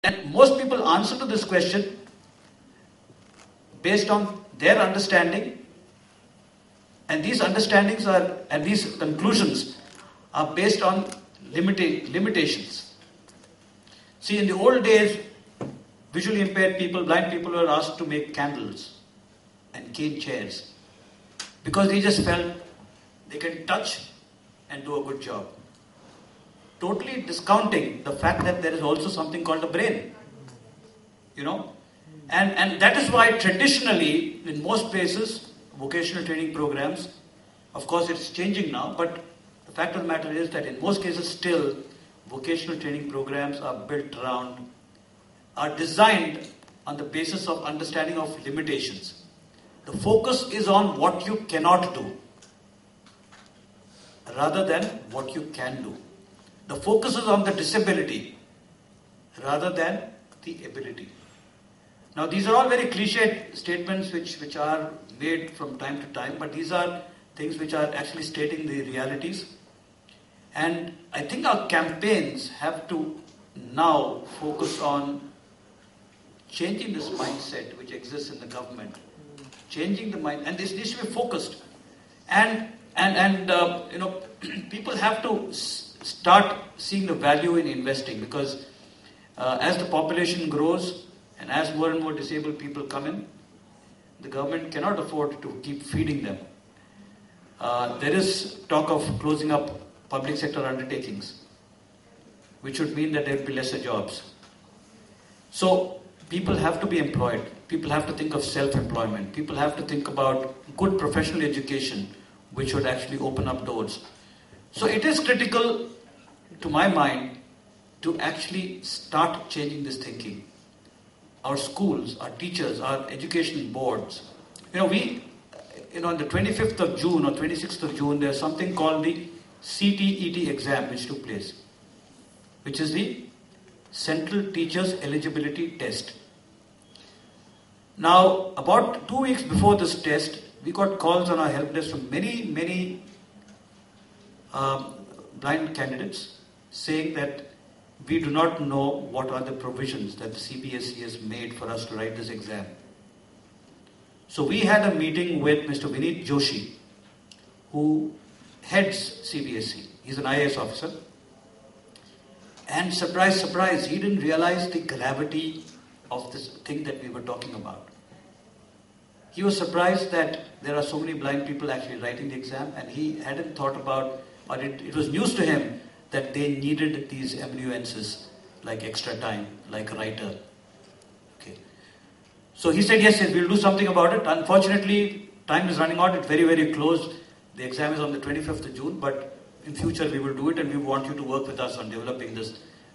And most people answer to this question based on their understanding, and these understandings are, and these conclusions are based on limitations. See, in the old days, visually impaired people, blind people were asked to make candles and cane chairs because they just felt they can touch and do a good job. Totally discounting the fact that there is also something called a brain. And that is why traditionally, in most places, vocational training programs, of course it's changing now, but the fact of the matter is that in most cases still, vocational training programs are designed on the basis of understanding of limitations. The focus is on what you cannot do, rather than what you can do. The focus is on the disability, rather than the ability. Now, these are all very cliched statements which are made from time to time, but these are things which are actually stating the realities. And I think our campaigns have to now focus on changing this mindset which exists in the government. Changing the mind, and this needs to be focused. And people have to start seeing the value in investing, because as the population grows and as more and more disabled people come in, the government cannot afford to keep feeding them. There is talk of closing up public sector undertakings, which would mean that there will be lesser jobs. So people have to be employed. People have to think of self-employment. People have to think about good professional education, which would actually open up doors. So it is critical, to my mind, to actually start changing this thinking. Our schools, our teachers, our education boards. On the 25th of June or 26th of June, there's something called the CTET exam which took place, which is the Central Teachers Eligibility Test. Now, about 2 weeks before this test, we got calls on our help desk from many blind candidates saying that we do not know what are the provisions that the CBSE has made for us to write this exam. So we had a meeting with Mr. Vineet Joshi, who heads CBSE. He's an IAS officer. And surprise, surprise, he didn't realize the gravity of this thing that we were talking about. He was surprised that there are so many blind people actually writing the exam, and he hadn't thought about, or it was news to him that they needed these amanuenses, like extra time, like a writer. Okay. So he said, yes, we'll do something about it. Unfortunately, time is running out. It's very, very close. The exam is on the 25th of June, but in future we will do it, and we want you to work with us on developing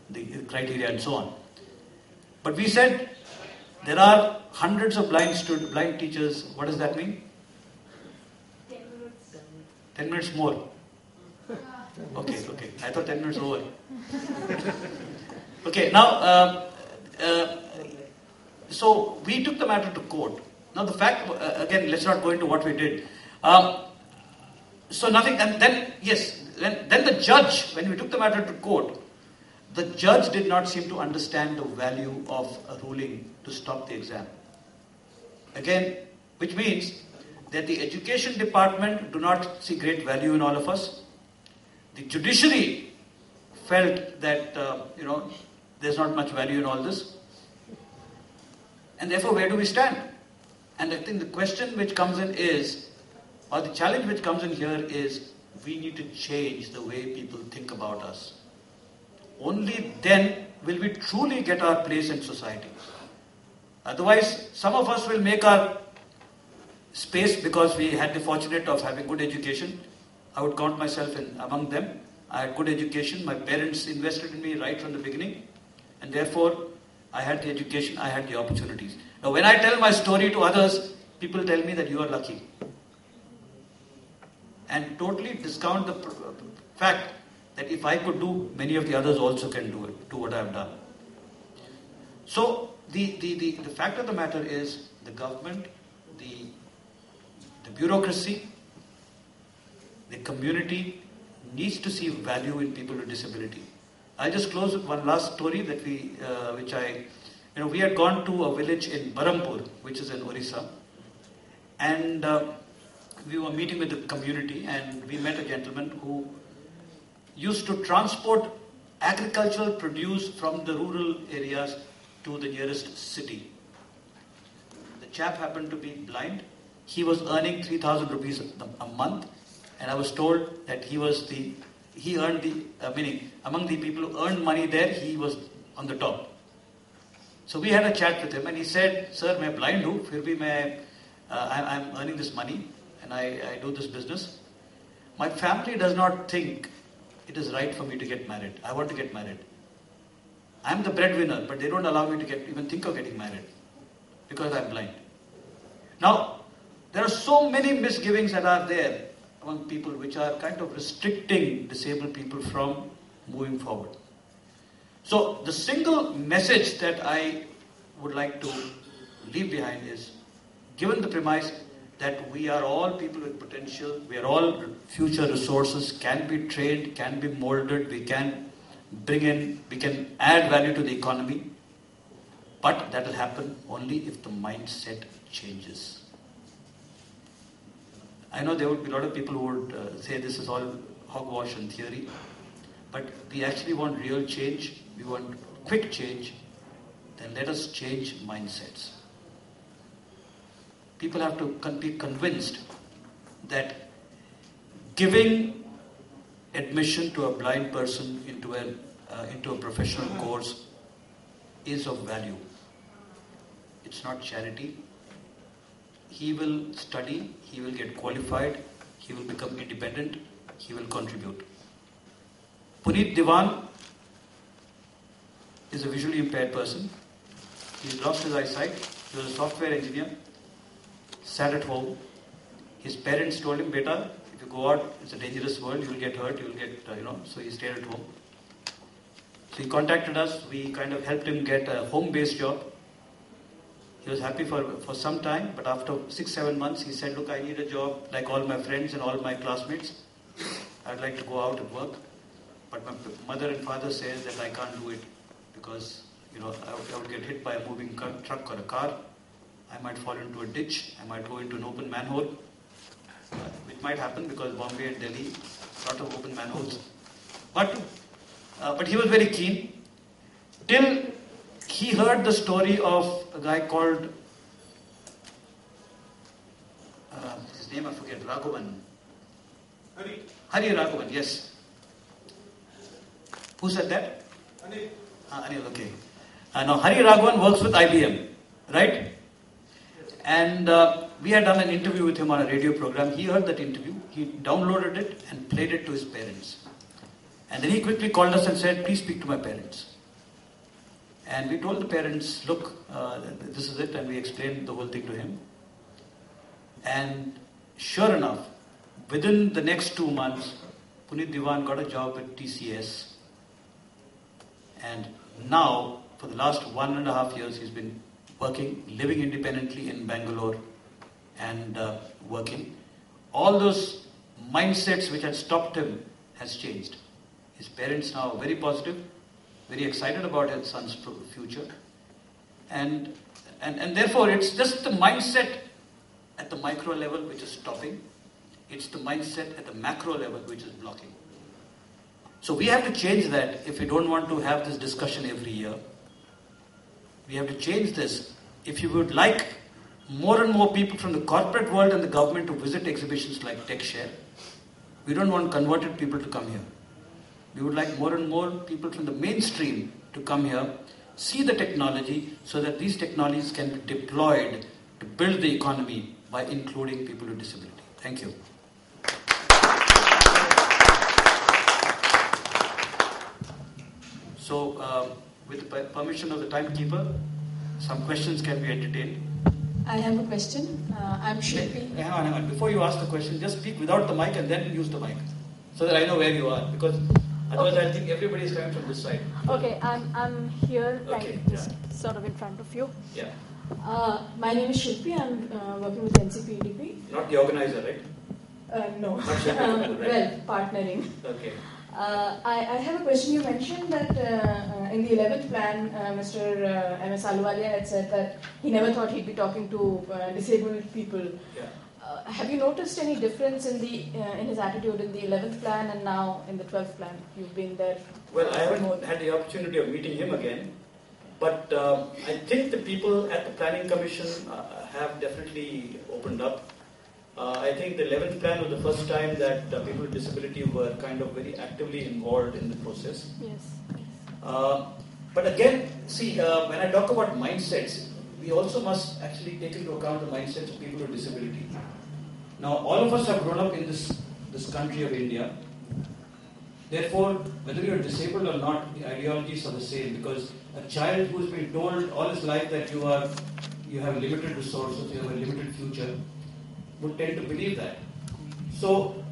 the criteria and so on. But we said, there are hundreds of blind teachers. What does that mean? 10 minutes. 10 minutes more. Okay. I thought 10 minutes over. Okay, now, so we took the matter to court. Now the fact, again, let's not go into what we did. So nothing, and then, yes, then the judge, when we took the matter to court, the judge did not seem to understand the value of a ruling to stop the exam. Again, which means that the education department do not see great value in all of us. The judiciary felt that, there's not much value in all this. And therefore, where do we stand? And I think the question which comes in is, or the challenge which comes in here is, we need to change the way people think about us. Only then will we truly get our place in society. Otherwise, some of us will make our space because we had the fortunate of having good education. I would count myself among them. I had good education. My parents invested in me right from the beginning. And therefore, I had the education, I had the opportunities. Now, when I tell my story to others, people tell me that you are lucky. And totally discount the fact that if I could do, many of the others also can do it, do what I have done. So, the fact of the matter is, the government, the bureaucracy, the community needs to see value in people with disability. I'll just close with one last story that we had gone to a village in Barampur, which is in Orissa, and we were meeting with the community, and we met a gentleman who used to transport agricultural produce from the rural areas to the nearest city. The chap happened to be blind. He was earning 3,000 rupees a month, and I was told that among the people who earned money there, he was on the top. So we had a chat with him, and he said, "Sir, मैं blind हूँ, फिर भी I'm earning this money, and I do this business. My family does not think it is right for me to get married. I want to get married. I'm the breadwinner, but they don't allow me to even think of getting married because I'm blind." Now, there are so many misgivings that are there among people which are kind of restricting disabled people from moving forward. So, the single message that I would like to leave behind is, given the premise that we are all people with potential, we are all future resources, can be trained, can be molded, we can add value to the economy, but that will happen only if the mindset changes. I know there would be a lot of people who would say this is all hogwash and theory, but we actually want real change, we want quick change, then let us change mindsets. People have to be convinced that giving admission to a blind person into a professional course is of value. It's not charity. He will study, he will get qualified, he will become independent, he will contribute. Puneet Diwan is a visually impaired person. He's lost his eyesight. He was a software engineer, sat at home. His parents told him, "Beta, if you go out, it's a dangerous world, you will get hurt, you will get, so he stayed at home." So he contacted us, we kind of helped him get a home-based job. He was happy for some time, but after 6-7 months, he said, "Look, I need a job like all my friends and all my classmates. I'd like to go out and work. But my mother and father says that I can't do it because, I would get hit by a moving truck or a car. I might fall into a ditch. I might go into an open manhole." It might happen because Bombay and Delhi, lot of open manholes. But he was very keen till he heard the story of a guy called, his name I forget, Raghavan. Hari Raghavan, yes. Who said that? Anil, okay. Now Hari Raghavan works with IBM, right? And we had done an interview with him on a radio program. He heard that interview, he downloaded it and played it to his parents. And then he quickly called us and said, "Please speak to my parents." And we told the parents, "Look, this is it," and we explained the whole thing to him. And sure enough, within the next 2 months, Puneet Diwan got a job at TCS. And now, for the last 1.5 years, he's been working, living independently in Bangalore and working. All those mindsets which had stopped him has changed. His parents now are very positive, very excited about his son's future. And therefore, it's just the mindset at the micro level which is stopping. It's the mindset at the macro level which is blocking. So we have to change that if we don't want to have this discussion every year. We have to change this. If you would like more and more people from the corporate world and the government to visit exhibitions like TechShare, we don't want converted people to come here. We would like more and more people from the mainstream to come here, see the technology, so that these technologies can be deployed to build the economy by including people with disability. Thank you. So, with the permission of the timekeeper, some questions can be entertained. I have a question. I'm Shilpi. Hang on. Before you ask the question, just speak without the mic and then use the mic, so that I know where you are. Because otherwise, I think everybody is coming from this side. Okay, I'm here, Okay, just sort of in front of you. Yeah. My name is Shilpi. I'm working with NCPDP. Not the organizer, right? No. Not Shilpi, right? Well, partnering. Okay. I have a question. You mentioned that in the 11th plan, Mr. M.S. Ahluwalia had said that he never thought he'd be talking to disabled people. Yeah. Have you noticed any difference in his attitude in the 11th plan and now in the 12th plan? You've been there. Well, I haven't had the opportunity of meeting him again, but I think the people at the Planning Commission have definitely opened up. I think the 11th plan was the first time that people with disability were kind of very actively involved in the process. Yes. But again, see, when I talk about mindsets, we also must actually take into account the mindsets of people with disability. Now, all of us have grown up in this country of India. Therefore, whether you're disabled or not, the ideologies are the same, because a child who's been told all his life that you have limited resources, you have a limited future, would tend to believe that. So,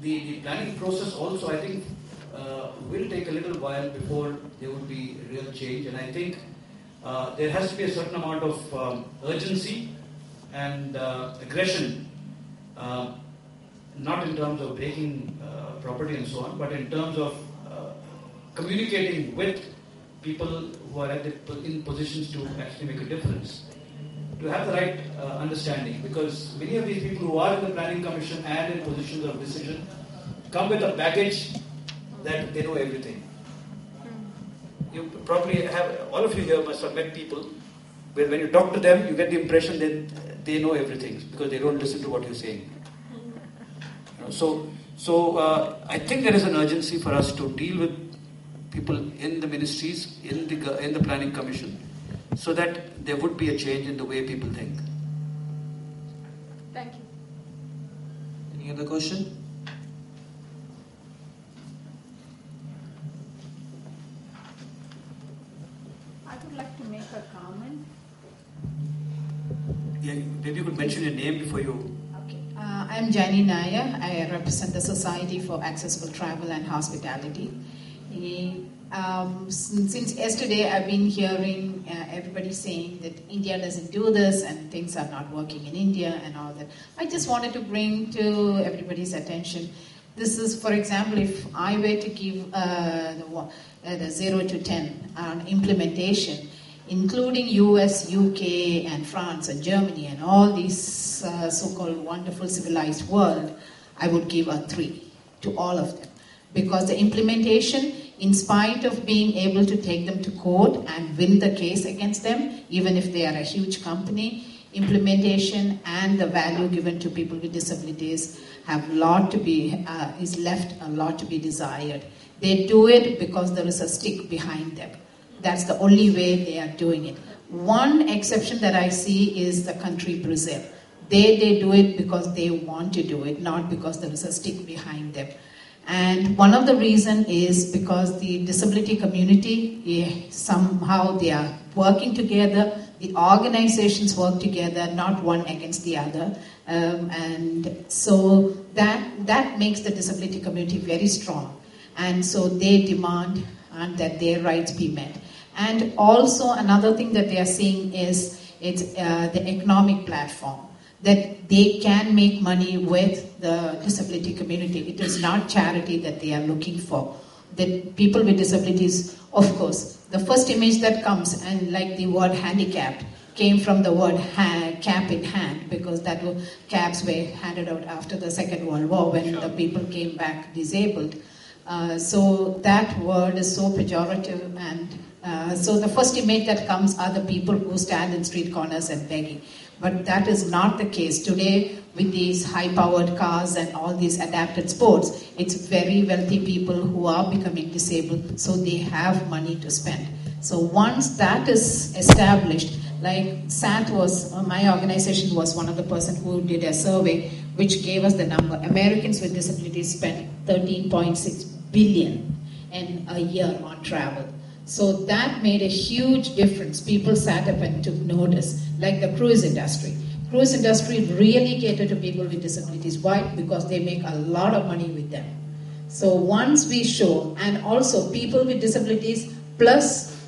the planning process also, I think, will take a little while before there would be real change. And I think there has to be a certain amount of urgency and aggression, not in terms of breaking property and so on, but in terms of communicating with people who are in positions to actually make a difference, to have the right understanding, because many of these people who are in the Planning Commission and in positions of decision come with a baggage that they know everything. You probably have, all of you here must have met people where when you talk to them, you get the impression that they know everything because they don't listen to what you're saying. So I think there is an urgency for us to deal with people in the ministries, in the Planning Commission, so that there would be a change in the way people think. Thank you. Any other question? I would like to make a comment. Yeah, maybe you could mention your name before you. Okay. I'm Jani Nair. I represent the Society for Accessible Travel and Hospitality. Since yesterday, I've been hearing everybody saying that India doesn't do this and things are not working in India and all that. I just wanted to bring to everybody's attention. This is, for example, if I were to give the 0 to 10 on implementation, including US, UK, and France, and Germany, and all these so-called wonderful civilized world, I would give a 3 to all of them. Because the implementation, in spite of being able to take them to court and win the case against them, even if they are a huge company, implementation and the value given to people with disabilities have is left a lot to be desired. They do it because there is a stick behind them. That's the only way they are doing it. One exception that I see is the country Brazil. They do it because they want to do it, not because there is a stick behind them. And one of the reasons is because the disability community, somehow they are working together, the organizations work together, not one against the other. And so that makes the disability community very strong. And so they demand that their rights be met. And also another thing that they are seeing is the economic platform, that they can make money with the disability community. It is not charity that they are looking for. That people with disabilities, of course, the first image that comes, and like the word handicapped, came from the word cap in hand, because caps were handed out after the Second World War when the people came back disabled. So that word is so pejorative, and so the first image that comes are the people who stand in street corners and begging. But that is not the case. Today, with these high-powered cars and all these adapted sports, it's very wealthy people who are becoming disabled, so they have money to spend. So once that is established, like SAT my organization was one of the person who did a survey which gave us the number. Americans with disabilities spend $13.6 billion in a year on travel. So that made a huge difference. People sat up and took notice, like the cruise industry. Cruise industry really cater to people with disabilities. Why? Because they make a lot of money with them. So once we show, and also people with disabilities plus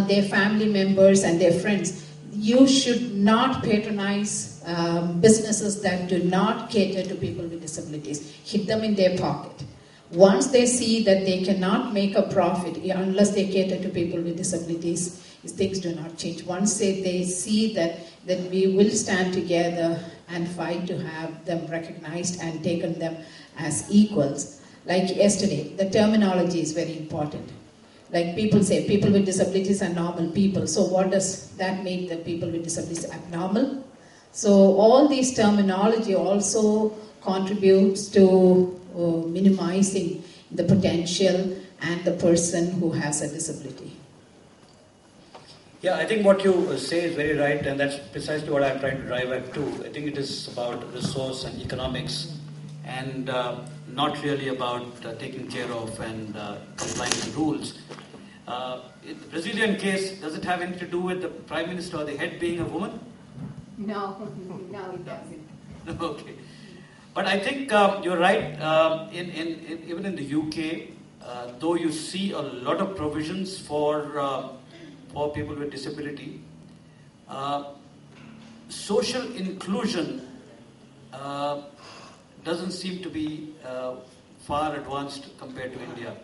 their family members and their friends, you should not patronize businesses that do not cater to people with disabilities. Hit them in their pocket. Once they see that they cannot make a profit unless they cater to people with disabilities, things do not change. Once they see that we will stand together and fight to have them recognized and taken them as equals. Like yesterday, the terminology is very important. Like people say, people with disabilities are normal people. So what does that make the people with disabilities abnormal? So all these terminology also contributes to minimizing the potential and the person who has a disability. Yeah, I think what you say is very right, and that's precisely what I'm trying to drive at too. I think it is about resource and economics, and not really about taking care of and complying with rules. In the Brazilian case, does it have anything to do with the Prime Minister or the head being a woman? No, it doesn't. Okay. But I think you're right. Even in the UK, though you see a lot of provisions for people with disability, social inclusion doesn't seem to be far advanced compared to India.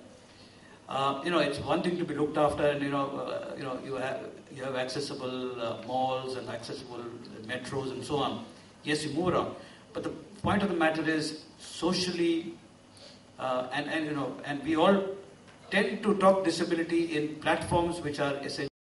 It's one thing to be looked after, and you have accessible malls and accessible metros and so on. Yes, you move around, but the point of the matter is socially, and we all tend to talk disability in platforms which are essentially